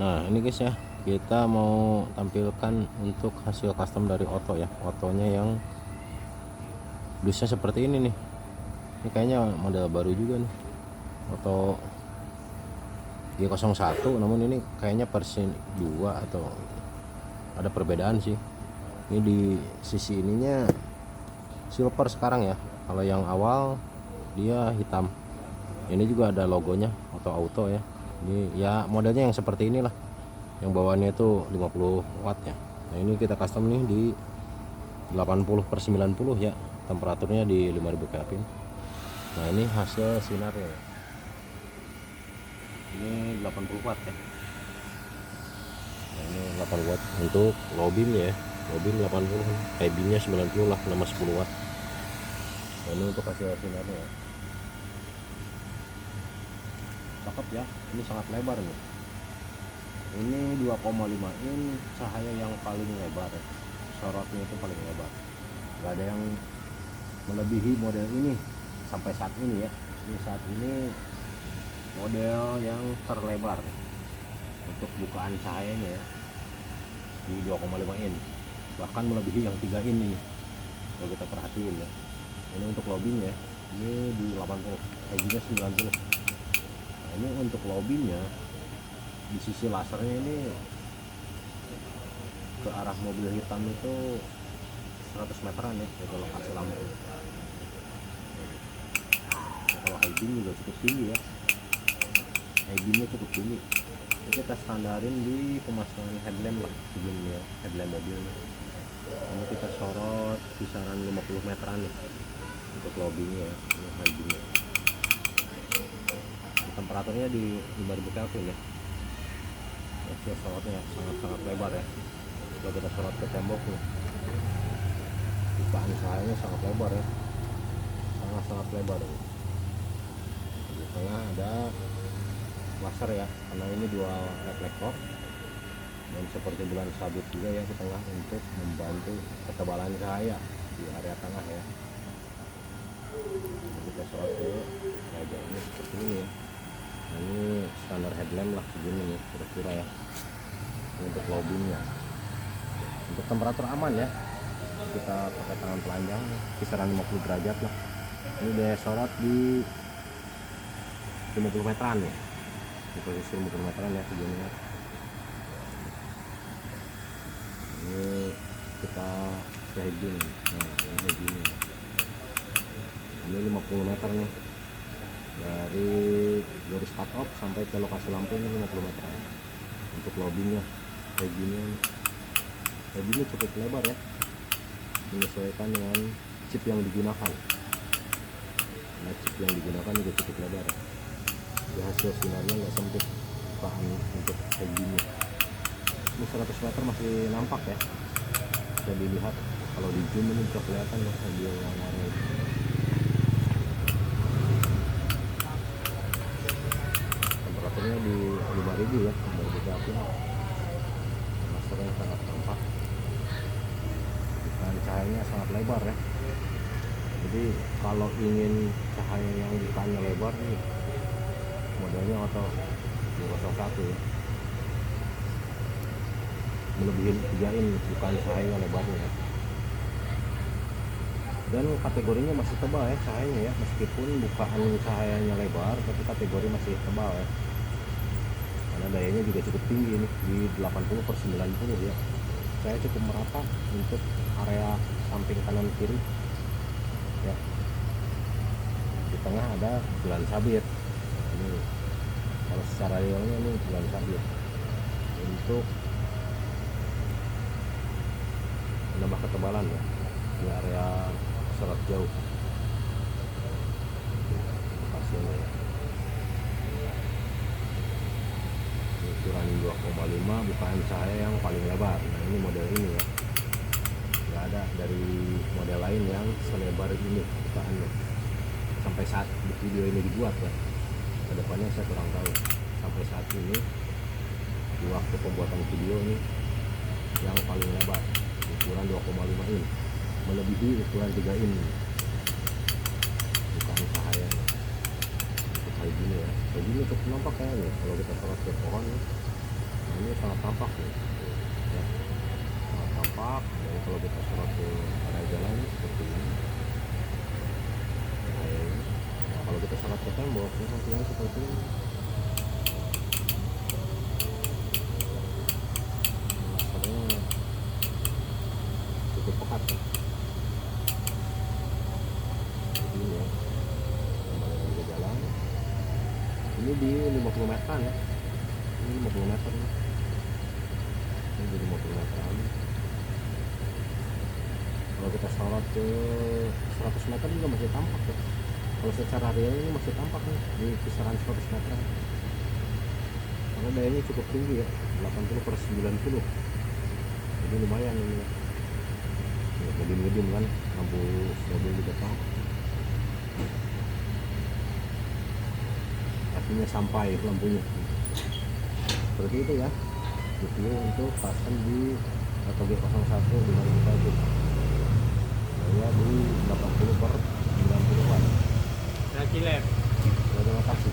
Nah ini guys ya, kita mau tampilkan untuk hasil custom dari Oto ya. Otonya yang dusnya seperti ini nih. Ini kayaknya model baru juga nih, Oto G01, namun ini kayaknya versi 2 atau ada perbedaan sih. Ini di sisi ininya silver sekarang ya, kalau yang awal dia hitam. Ini juga ada logonya Oto Auto ya. Ini ya modelnya yang seperti inilah, yang bawaannya itu 50 watt ya. Nah ini kita custom nih di 80/90 ya, temperaturnya di 5000 Kelvin. Nah ini hasil sinarnya ya. Ini 80 watt ya. Nah, ini 8 watt untuk low beam ya, low beam 80, high beamnya 90 lah, 10 watt. Nah, ini untuk hasil sinarnya ya. Cakep ya, ini sangat lebar nih. Ini 2,5 in, cahaya yang paling lebar ya. Sorotnya itu paling lebar, nggak ada yang melebihi model ini sampai saat ini ya. Ini saat ini model yang terlebar untuk bukaan cahayanya ya, di 2,5 in, bahkan melebihi yang 3 in ini kalau kita perhatiin ya. Ini untuk lobbynya ya, ini di 80, edge-nya 90. Nah, ini untuk lobbynya di sisi lasernya ini ke arah mobil hitam itu 100 meteran ya, itu lokasi lampu. Nah, kalau high beam juga cukup tinggi ya, high beamnya cukup tinggi. Ini kita standarin di pemasangan headlamp lah begini ya, headlamp mobilnya. Ini kita sorot kisaran 50 meteran nih untuk lobbynya ya, ini high beamnya. Temperaturnya di 5000 Kelvin ya. Hasil sorotnya sangat-sangat lebar ya. Kalau kita sorot ke tembok nih, bukaan cahayanya sangat lebar ya, sangat-sangat lebar. Di tengah ada laser ya, karena ini dual reflektor, dan seperti bulan sabit juga ya di tengah untuk membantu ketebalan cahaya di area tengah ya. Kita sorot ke wajahnya seperti ini ya. Nah, ini standar headlamp lah segini nih kira-kira ya. Ini untuk lobbynya, untuk temperatur aman ya, kita pakai tangan telanjang kisaran 50 derajat lah. Ini dia sorot di 50 meteran ya, di posisi 50 meteran ya segini ya. Ini kita shading, nah ini gini, ini 50 meter nih dari garis cut off sampai ke lokasi lampu, ini 50 meter untuk lobbynya kayak gini. Lobbynya cukup lebar ya, menyesuaikan dengan chip yang digunakan. Nah chip yang digunakan juga cukup lebar ya. Di hasil sinarnya nggak sempit bukaan untuk kayak gini. Ini 100 meter masih nampak ya, bisa dilihat kalau di zoom ini bisa kelihatan loh mobil yang warna itu. Temperaturnya di 5000 ya, 5000 Kelvin. Lasernya sangat nampak, dan cahayanya sangat lebar ya. Jadi kalau ingin cahaya yang bukannya lebar nih, modelnya Oto G01 ya, melebihi 3 in bukan cahaya lebarnya ya. Dan kategorinya masih tebal ya cahayanya ya, meskipun bukaan cahayanya lebar tapi kategori masih tebal ya, karena dayanya juga cukup tinggi nih di 80/90 ya. Saya cukup merata untuk area samping kanan kiri ya. Di tengah ada bulan sabit, ini kalau secara realnya ini bulan sabit untuk menambah ketebalan ya di area sorot jauh hasilnya ya. Ukuran 2,5, bukaan cahaya yang paling lebar. Nah ini model ini ya, nggak ada dari model lain yang selebar ini bukaannya sampai saat video ini dibuat ya. Kedepannya saya kurang tahu, sampai saat ini di waktu pembuatan video ini yang paling lebar ukuran 2,5 in, melebihi ukuran 3 in bukaan cahaya untuk kayak gini ya. Kayak gini cukup nampak kayaknya kalau kita sorot ke pohon nih. Nah tampak ya. Ya, sangat tampak. Jadi kalau kita sorot ke area jalan seperti ini. Nah, kalau kita sorot ke tembok ya hasilnya seperti ini. Lasernya cukup pekat ya. Jadi ini ya, kembali lagi ke jalan. Ini di 50 meter ya. Ini 50 meter nih. Ini di 50 meter. Kalau kita sorot ke 100 meter juga masih tampak ya. Kalau secara real ini masih tampak nih di kisaran 100 meter. Karena dayanya cukup tinggi ya, 80/90. Jadi lumayan ini ya. Ngedim-ngedim kan lampu mobil di depan. Artinya sampai lampunya. Seperti itu ya. Video untuk pasang di ATG01 dengan kita itu. Saya di 80/90 watt. Terima kasih. Terima kasih.